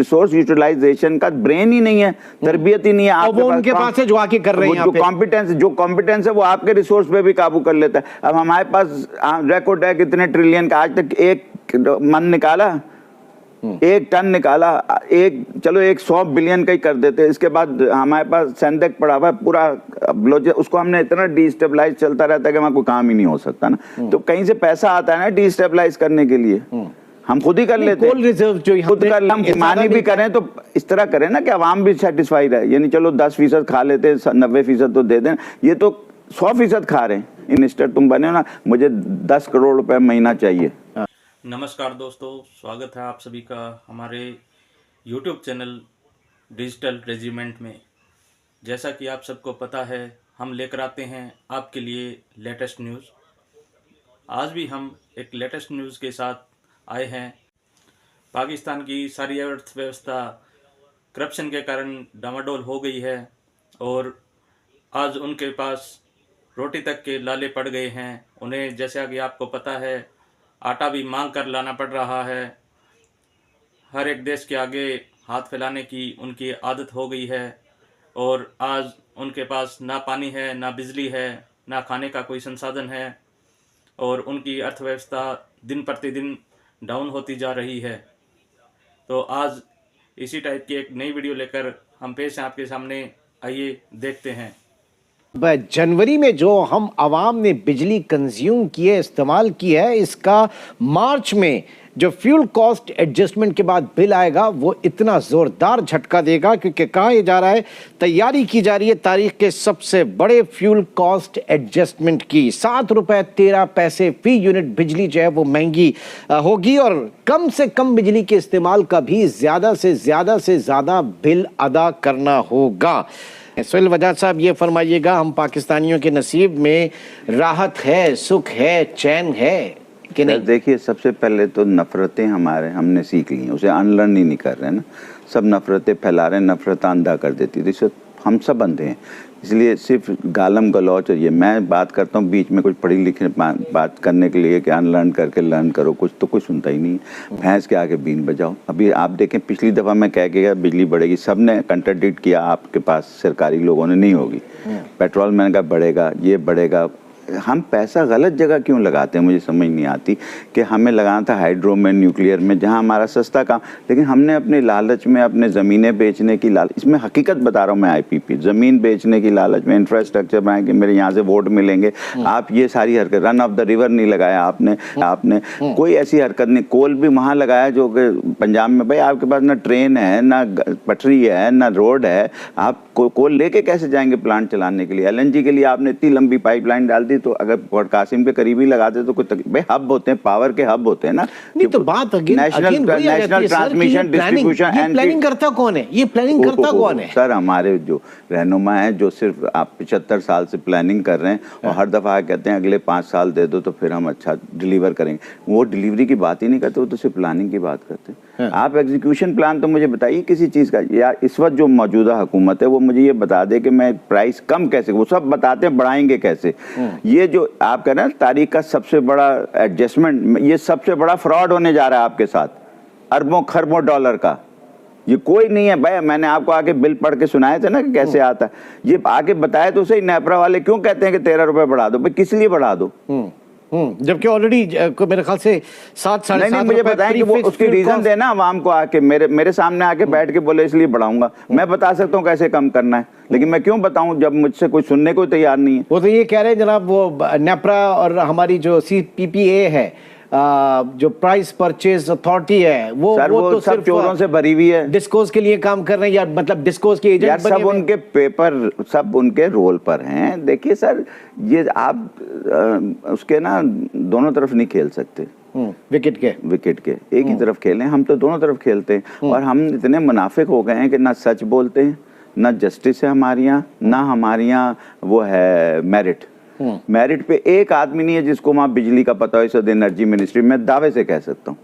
Resource utilisation का brain ही नहीं है, तरबियत ही नहीं है। वो उनके पास है जो आके कर रहे हैं, जो कॉम्पिटेंस है वो आपके रिसोर्स पे भी काबू कर लेता है। अब हमारे पास रिकॉर्ड है कितने ट्रिलियन का, आज तक एक मन निकाला, एक टन निकाला, एक चलो 100 बिलियन का ही कर देते। इसके बाद हमारे पास सेंधक पड़ा हुआ है पूरा, उसको हमने इतना डिस्टेबलाइज चलता रहता है कि वहां कोई काम ही नहीं हो सकता ना। तो कहीं से पैसा आता है ना डिस्टेबलाइज करने के लिए, हम खुद ही कर लेते हैं। रिजर्व जो खुद कर, हम मानी भी करें तो इस तरह करें ना कि आवाम भी सेटिस्फाई रहे, यानी चलो 10% खा लेते हैं, 90% तो दे दें, ये तो 100% खा रहे हैं। मिनिस्टर तुम बने हो ना, मुझे 10 करोड़ रुपए महीना चाहिए। नमस्कार दोस्तों, स्वागत है आप सभी का हमारे YouTube चैनल डिजिटल रेजिमेंट में। जैसा कि आप सबको पता है, हम लेकर आते हैं आपके लिए लेटेस्ट न्यूज़। आज भी हम एक लेटेस्ट न्यूज़ के साथ आए हैं। पाकिस्तान की सारी अर्थव्यवस्था करप्शन के कारण डामाडोल हो गई है और आज उनके पास रोटी तक के लाले पड़ गए हैं। उन्हें, जैसा कि आपको पता है, आटा भी मांग कर लाना पड़ रहा है। हर एक देश के आगे हाथ फैलाने की उनकी आदत हो गई है और आज उनके पास ना पानी है, ना बिजली है, ना खाने का कोई संसाधन है और उनकी अर्थव्यवस्था दिन प्रतिदिन डाउन होती जा रही है। तो आज इसी टाइप की एक नई वीडियो लेकर हम पेश हैं आपके सामने। आइए देखते हैं। जनवरी में जो हम आवाम ने बिजली कंज्यूम की है, इस्तेमाल की है, इसका मार्च में जो फ्यूल कॉस्ट एडजस्टमेंट के बाद बिल आएगा वो इतना ज़ोरदार झटका देगा, क्योंकि कहा जा रहा है, तैयारी की जा रही है तारीख के सबसे बड़े फ्यूल कॉस्ट एडजस्टमेंट की। 7 रुपये 13 पैसे फी यूनिट बिजली जो है वो महंगी होगी और कम से कम बिजली के इस्तेमाल का भी ज़्यादा से ज़्यादा बिल अदा करना होगा। सोहेल वजाद साहब, ये फरमाइएगा, हम पाकिस्तानियों के नसीब में राहत है, सुख है, चैन है कि नहीं? देखिए, सबसे पहले तो नफरतें हमने सीख ली हैं, उसे अनलर्न ही नहीं कर रहे हैं ना। सब नफरतें फैला रहे हैं, नफरत अंधा कर देती है, तो हम सब अंधे हैं। इसलिए सिर्फ गालम गलौच, और ये मैं बात करता हूँ बीच में कुछ पढ़ी लिखी बात करने के लिए कि अनलर्न करके लर्न करो, कुछ तो कोई सुनता ही नहीं है। भैंस के आगे बीन बजाओ। अभी आप देखें, पिछली दफ़ा मैं कह के गया बिजली बढ़ेगी, सब ने कंट्राडिक्ट किया, आपके पास सरकारी लोगों ने, नहीं होगी। पेट्रोल मैंने कहा बढ़ेगा, ये बढ़ेगा। हम पैसा गलत जगह क्यों लगाते हैं, मुझे समझ नहीं आती कि हमें लगाना था हाइड्रो में, न्यूक्लियर में, जहां हमारा सस्ता काम, लेकिन हमने अपने लालच में, अपने ज़मीनें बेचने की लालच, इसमें हकीकत बता रहा हूँ मैं, आईपीपी ज़मीन बेचने की लालच में, इंफ्रास्ट्रक्चर बनाए कि मेरे यहाँ से वोट मिलेंगे, आप ये सारी हरकत, रन ऑफ द रिवर नहीं लगाया आपने कोई ऐसी हरकत नहीं। कोल भी वहाँ लगाया जो कि पंजाब में, भाई आपके पास ना ट्रेन है, ना पटरी है, ना रोड है, आप कोल लेके कैसे जाएंगे प्लांट चलाने के लिए? LNG के लिए आपने इतनी लंबी पाइपलाइन डाल दी, तो अगर पोर्ट कासिम के करीब ही लगाते तो कोई भाई हब होते हैं, पावर के हब होते हैं ना। नहीं तो बात national transmission distribution and planning करता कौन है? ये प्लानिंग करता कौन है? सर, हमारे जो रहनुमा है, जो सिर्फ आप 75 साल से प्लानिंग कर रहे हैं और हर दफा कहते हैं अगले 5 साल दे दो तो फिर हम अच्छा डिलीवर करेंगे। वो डिलीवरी की बात ही नहीं करते, वो तो सिर्फ प्लानिंग की बात करते हैं। आप एग्जीक्यूशन प्लान तो मुझे बताइए किसी चीज का, या इस वक्त जो मौजूदा हुकूमत है वो मुझे ये बता दे कि मैं प्राइस कम कैसे, वो सब बताते हैं बढ़ाएंगे कैसे। ये जो आप कह रहे हैं तारीख का सबसे बड़ा एडजस्टमेंट, ये सबसे बड़ा फ्रॉड होने जा रहा है आपके साथ, अरबों खरबों डॉलर का। ये कोई नहीं है भाई, मैंने आपको आके बिल पढ़ के सुनाए थे ना कि कैसे आता है, ये आके बताए तो सही। नेपरा वाले क्यों कहते हैं कि 13 रुपए बढ़ा दो? भाई किस लिए बढ़ा दो? जबकि ऑलरेडी मेरे ख्याल से 7-7.5 नहीं, मुझे बताएं कि वो उसकी रीजन देना आवाम को, आके मेरे सामने आके बैठ के बोले इसलिए बढ़ाऊंगा। मैं बता सकता हूँ कैसे कम करना है, लेकिन मैं क्यों बताऊं जब मुझसे कोई सुनने को तैयार नहीं है। वो तो ये कह रहे हैं जनाब, वो नेपरा और हमारी जो CPPA है, जो प्राइस परचेज अथॉरिटी है, वो तो सब चोरों से भरी हुई है। डिस्कोज के लिए काम कर रहे हैं, या मतलब डिस्कोज के एजेंट बने सब उनके पेपर, सब उनके रोल पर हैं। देखिए सर, ये आप उसके ना दोनों तरफ नहीं खेल सकते, विकेट के एक ही तरफ खेलें। हम तो दोनों तरफ खेलते हैं और हम इतने मुनाफिक हो गए हैं कि ना सच बोलते हैं, ना जस्टिस है हमारे यहाँ, ना हमारे यहाँ वो है मेरिट पे एक आदमी नहीं है जिसको वहाँ बिजली का पता हो। इस वक्त एनर्जी मिनिस्ट्री में दावे से कह सकता हूँ।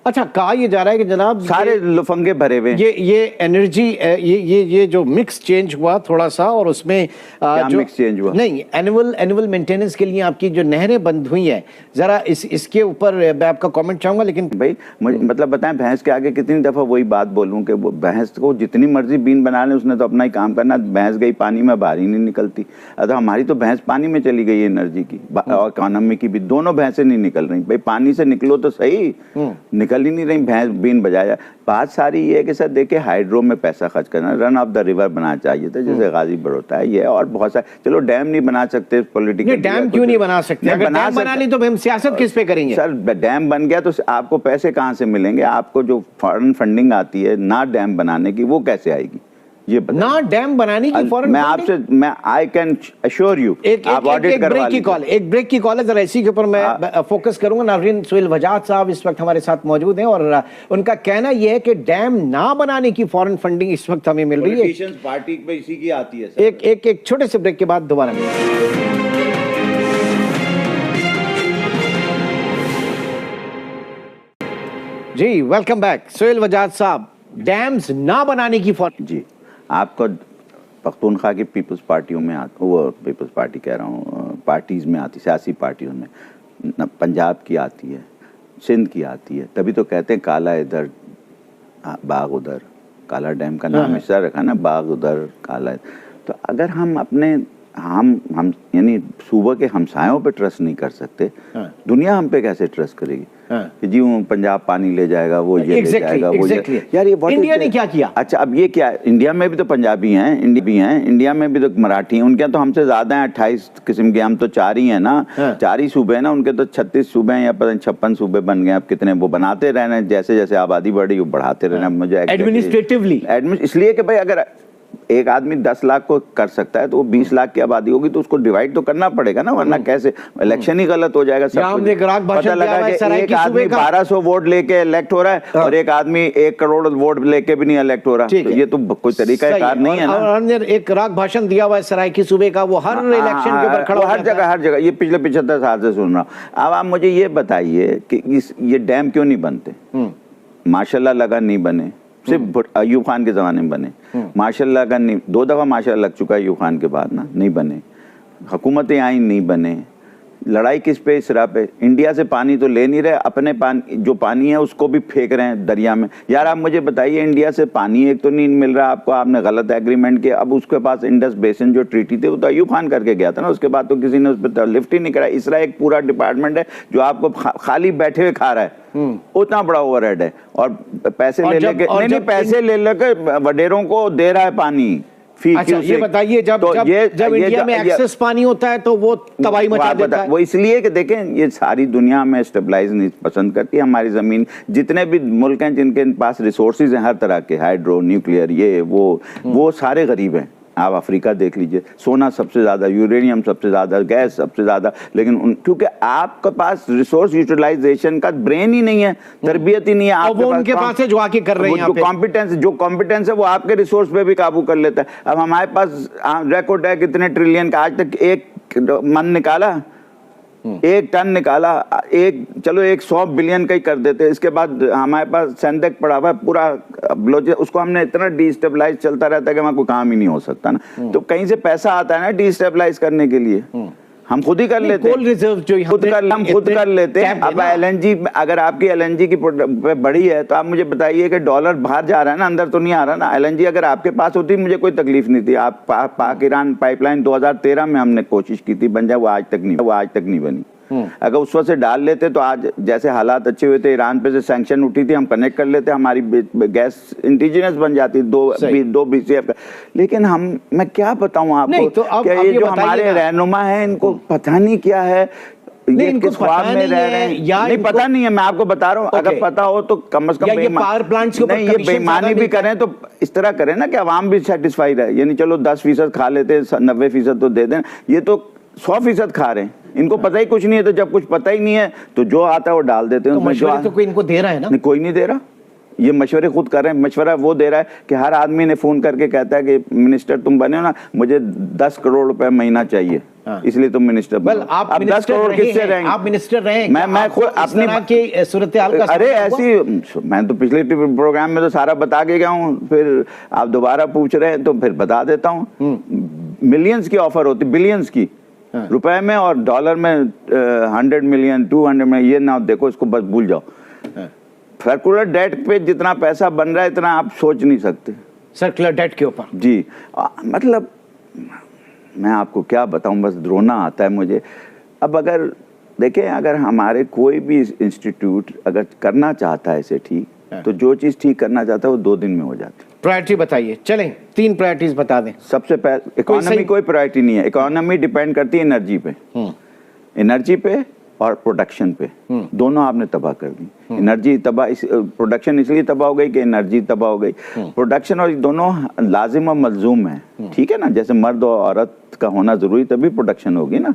अच्छा, कहा ये जा रहा है कि जनाब सारे लुफंगे भरे हुए हैं। ये एनर्जी ये जो मिक्स चेंज हुआ थोड़ा सा, और उसमें जो मिक्स चेंज हुआ? नहीं, एनुअल मेंटेनेंस के लिए आपकी जो नहरें बंद हुई हैं, जरा इसके ऊपर मैं आपका कमेंट चाहूंगा। लेकिन भाई मुझे मतलब बताएं, भैंस के आगे कितनी दफा वही बात बोलूं कि वो भैंस को जितनी मर्जी बीन बना ले, उसने तो अपना ही काम करना। भैंस गई पानी में, बाहर ही नहीं निकलती। अतः हमारी तो भैंस पानी में चली गई एनर्जी की और इकोनॉमी की भी, दोनों भैंसें नहीं निकल रही। भाई पानी से निकलो तो सही, निकल ही नहीं रही भैंस, बीन बजाया। बात सारी ये है कि सर देखिए, हाइड्रो में पैसा खर्च करना, रन ऑफ द रिवर बनाना चाहिए था, जैसे गाजीपुर होता है ये, और बहुत सारे। चलो डैम नहीं बना सकते पॉलिटिकल, डैम क्यों नहीं बना सकते? अगर डैम बनानी तो हम सियासत किस पे करेंगे? सर डैम बन गया तो आपको पैसे कहाँ से मिलेंगे? आपको जो फॉरेन फंडिंग आती है ना डैम बनाने की, वो कैसे आएगी? ये ना डैम बनाने की फॉरेन मैं आपसे आई कैन अश्योर यू, आप ऑडिट करवा लीजिए। एक ब्रेक की कॉल है, जरा इसी के ऊपर मैं फोकस करूंगा। नाज़रीन, सुहेल वजाद साहब इस वक्त हमारे साथ मौजूद हैं, और उनका कहना यह है कि डैम ना बनाने की फॉरेन फंडिंग इस वक्त हमें मिल रही है। पार्टी पे इसी की आती है। एक छोटे से ब्रेक के बाद दोबारा मिलेंगे। जी, वेलकम बैक। सुहेल वजाद साहब, डैम्स ना बनाने की जी, आपको पख्तूनख्वा की पीपल्स पार्टियों में वो पीपल्स पार्टी कह रहा हूँ, पार्टीज़ में आती, सियासी पार्टियों में, पंजाब की आती है, सिंध की आती है, तभी तो कहते हैं काला इधर बाग उधर। काला डैम का नाम इस तरह रखा ना, बाग उधर काला। तो अगर हम अपने हम यानी सूबे के हमसायों पे ट्रस्ट नहीं कर सकते, दुनिया हम पे कैसे ट्रस्ट करेगी? कि जी वो पंजाब पानी ले जाएगा, वो ये ले जाएगा, वो यार ये इंडिया ने क्या किया? अच्छा, अब ये क्या है? इंडिया में भी तो पंजाबी हैं, इंडिया में भी तो मराठी हैं, उनके तो हमसे ज्यादा हैं, 28 किस्म के। हम तो 4 ही हैं ना, 4 ही सूबे हैं ना, उनके तो 36 सूबे हैं या पता नहीं 56 सूबे बन गए। अब कितने वो बनाते रहना, जैसे जैसे आबादी बढ़ी वो बढ़ाते रहना। मुझे एडमिनिस्ट्रेटिवली इसलिए कि भाई अगर एक आदमी 10 लाख को कर सकता है तो वो 20 लाख की आबादी होगी तो उसको डिवाइड तो करना पड़ेगा ना, वरना कैसे? इलेक्शन ही गलत हो जाएगा। सब पता लगा कि एक आदमी 1200 वोट लेके इलेक्ट हो रहा है और एक आदमी 1 करोड़ वोट लेके भी नहीं इलेक्ट हो रहा, तो ये तो कोई तरीका कार नहीं है ना। और एक राग भाषण दिया हुआ है सराइकी सूबे का, वो हर इलेक्शन के ऊपर खड़ा, हर जगह ये पिछले 75 साल से सुन रहा हूँ। अब आप मुझे ये बताइए कि ये डैम क्यों नहीं बनते? माशाल्लाह लगा नहीं बने, सिर्फ अयूब खान के ज़माने में बने। माशाल्लाह का नहीं, 2 दफ़ा माशाल्लाह लग चुका है अयूब खान के बाद ना, नहीं बने। हुकूमतें आई नहीं बने। लड़ाई किस पे? इस राह पे। इंडिया से पानी तो ले नहीं रहे, अपने पानी जो पानी है उसको भी फेंक रहे हैं दरिया में। यार आप मुझे बताइए, इंडिया से पानी एक तो नहीं मिल रहा आपको, आपने गलत एग्रीमेंट किया। अब उसके पास इंडस बेसिन जो ट्रीटी थे वो तो अयूब खान करके गया था ना, उसके बाद तो किसी ने उस पर लिफ्ट ही नहीं करा। इसरा एक पूरा डिपार्टमेंट है जो आपको खाली बैठे हुए खा रहा है, उतना बड़ा ओवरहेड है, और पैसे ले लेके पैसे ले लेके वडेरों को दे रहा है पानी। अच्छा, ये बताइए, जब इंडिया में एक्सेस पानी होता है तो वो तबाही मचा देता है। वो इसलिए कि देखें, ये सारी दुनिया में स्टेबलाइज नहीं पसंद करती हमारी जमीन। जितने भी मुल्क हैं जिनके पास रिसोर्सेज हैं हर तरह के, हाइड्रो, न्यूक्लियर, ये वो सारे गरीब हैं। आप अफ्रीका देख लीजिए, सोना सबसे ज्यादा, यूरेनियम सबसे ज्यादा, गैस सबसे ज्यादा, लेकिन क्योंकि आपके पास रिसोर्स यूटिलाइजेशन का ब्रेन ही नहीं है, तरबियत ही नहीं है। आपके वो उनके पास है जो आके कर रहे हैं, जो कॉम्पिटेंस है वो आपके रिसोर्स पे भी काबू कर लेता है। अब हमारे पास रिकॉर्ड है कितने ट्रिलियन का, आज तक एक मन निकाला, 1 टन निकाला, चलो 100 बिलियन का ही कर देते। इसके बाद हमारे पास सेंधक पड़ा हुआ है पूरा, उसको हमने इतना डिस्टेबलाइज चलता रहता है कि वहां कोई काम ही नहीं हो सकता ना। तो कहीं से पैसा आता है ना डिस्टेबलाइज करने के लिए, हम खुद ही कर लेते हैं। रिजर्व जो हम खुद कर लेते हैं। अब LNG, अगर आपकी LNG की बढ़ी है तो आप मुझे बताइए कि डॉलर बाहर जा रहा है ना, अंदर तो नहीं आ रहा ना। LNG अगर आपके पास होती मुझे कोई तकलीफ नहीं थी। आप पाक ईरान पाइपलाइन 2013 में हमने कोशिश की थी बन जाए, वो आज तक नहीं बनी। अगर उस वक्त से डाल लेते तो आज जैसे हालात अच्छे हुए थे, ईरान पे से सैंक्शन उठी थी, हम कनेक्ट कर लेते, हमारी गैस इंडिजिनस बन जाती 2 BCF का। लेकिन मैं क्या बताऊं आपको, तो ये जो हमारे रहनुमा है इनको पता नहीं क्या है, ये किस ख्वाब में रह रहे हैं, नहीं पता नहीं है। मैं आपको बता रहा हूँ, अगर पता हो तो कम से कम पावर प्लांट्स के ऊपर ये बेईमानी भी करें तो इस तरह करें ना कि आवाम भी सेटिस्फाइड है। यानी चलो 10% खा लेते, 90% तो दे दें, ये तो 100% खा रहे हैं। इनको पता ही कुछ नहीं है, तो जब कुछ पता ही नहीं है तो जो आता है वो डाल देते हैं। तो मशवरे तो कोई इनको दे रहा है ना? कोई नहीं दे रहा। ये मशवरे खुद कर रहे हैं। मशवरा वो दे रहा है कि हर आदमी ने फ़ोन करके कहता है कि मिनिस्टर तुम बने हो ना, मुझे 10 करोड़ रुपए महीना चाहिए, इसलिए तुम मिनिस्टर बनो। आप अब 10 करोड़ किससे रहेंगे? आप मिनिस्टर रहे, मैं खुद अपनी की सूरत हाल का अरे ऐसी, मैं तो पिछले प्रोग्राम में तो सारा बता के गया हूँ, फिर आप दोबारा पूछ रहे हैं तो फिर बता देता हूँ। मिलियंस की ऑफर होती, बिलियंस की रुपए में और डॉलर में 100 मिलियन 200 मिलियन, ये ना देखो, इसको बस भूल जाओ। सर्कुलर डेट पे जितना पैसा बन रहा है इतना आप सोच नहीं सकते। सर्कुलर डेट के ऊपर जी मतलब मैं आपको क्या बताऊं, बस रोना आता है मुझे। अब अगर देखें, अगर हमारे कोई भी इंस्टीट्यूट अगर करना चाहता है इसे ठीक, तो जो चीज़ ठीक करना चाहता है वो 2 दिन में हो जाती है। प्रायोरिटी बताइए, चलें 3 प्रायोरिटीज बता दें। सबसे पहले इकोनॉमी कोई प्रायोरिटी नहीं है। इकोनॉमी डिपेंड करती है एनर्जी पे, एनर्जी पे और प्रोडक्शन पे, दोनों आपने तबाह कर दी। एनर्जी तबाह, प्रोडक्शन इसलिए तबाह हो गई कि एनर्जी तबाह हो गई। प्रोडक्शन और दोनों लाजिम और मलजूम है, ठीक है ना। जैसे मर्द और औरत का होना जरूरी, तभी प्रोडक्शन होगी ना।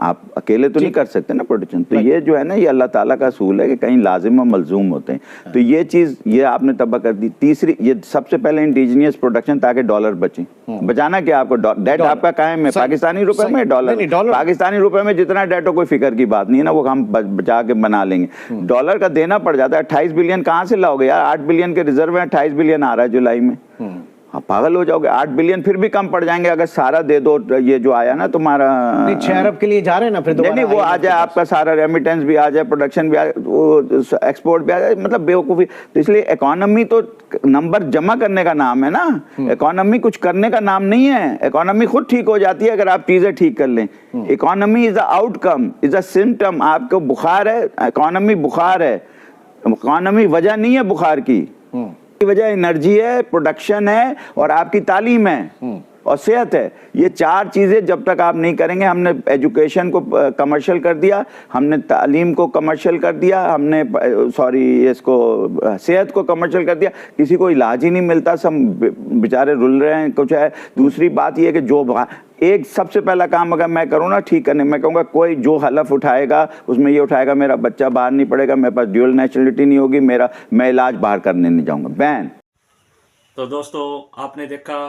आप अकेले तो नहीं कर सकते ना प्रोडक्शन। तो ये जो है ना, ये अल्लाह ताला का असूल है कि कहीं लाजिम और मलजूम होते हैं। तो ये चीज़ ये आपने तबाह कर दी। तीसरी, ये सबसे पहले इंडिजीनियस प्रोडक्शन, ताकि डॉलर बचे। बचाना क्या आपको, डेट आपका कायम है पाकिस्तानी रुपए में, डॉलर पाकिस्तानी रुपए में जितना डेट हो कोई फिक्र की बात नहीं है ना, वो हम बचा के बना लेंगे। डॉलर का देना पड़ जाता है। 28 बिलियन कहाँ से लाओगे यार? 8 बिलियन के रिजर्व है, 28 बिलियन आ रहा है जुलाई में। आप पागल हो जाओगे। 8 बिलियन फिर भी कम पड़ जाएंगे अगर सारा दे दो। ये जो आया ना तुम्हारा, 6 अरब के लिए जा रहे हैं ना, फिर नहीं वो आ जाए, आपका सारा रेमिटेंस भी आ जाए, प्रोडक्शन भी आ जाए, वो एक्सपोर्ट भी आ जाए, मतलब बेवकूफ़ी। तो इसलिए इकोनॉमी तो नंबर जमा करने का नाम है ना, इकोनॉमी कुछ करने का नाम नहीं है। इकोनॉमी खुद ठीक हो जाती है अगर आप चीज़ें ठीक कर लें। Economy is a outcome, is a symptom. आपको बुखार है, इकोनॉमी बुखार है, इकोनॉमी वजह नहीं है बुखार की। वजह एनर्जी है, प्रोडक्शन है और आपकी तालीम है और सेहत है। ये 4 चीज़ें जब तक आप नहीं करेंगे, हमने एजुकेशन को कमर्शियल कर दिया, हमने तालीम को कमर्शियल कर दिया, हमने इसको सेहत को कमर्शियल कर दिया, किसी को इलाज ही नहीं मिलता, सब बेचारे रुल रहे हैं कुछ है। दूसरी बात ये है कि जो एक सबसे पहला काम अगर मैं करूँ ना ठीक करने, मैं कहूँगा कोई जो हलफ उठाएगा उसमें ये उठाएगा मेरा बच्चा बाहर नहीं पड़ेगा, मेरे पास ड्यूअल नेशनलिटी नहीं होगी, मैं इलाज बाहर करने नहीं जाऊँगा, बैन। तो दोस्तों आपने देखा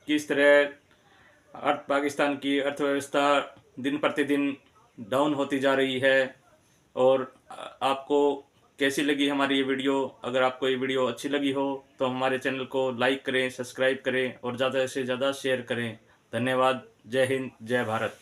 किस तरह पाकिस्तान की अर्थव्यवस्था दिन प्रतिदिन डाउन होती जा रही है। और आपको कैसी लगी हमारी ये वीडियो? अगर आपको ये वीडियो अच्छी लगी हो तो हमारे चैनल को लाइक करें, सब्सक्राइब करें और ज़्यादा से ज़्यादा शेयर करें। धन्यवाद। जय हिंद, जय भारत।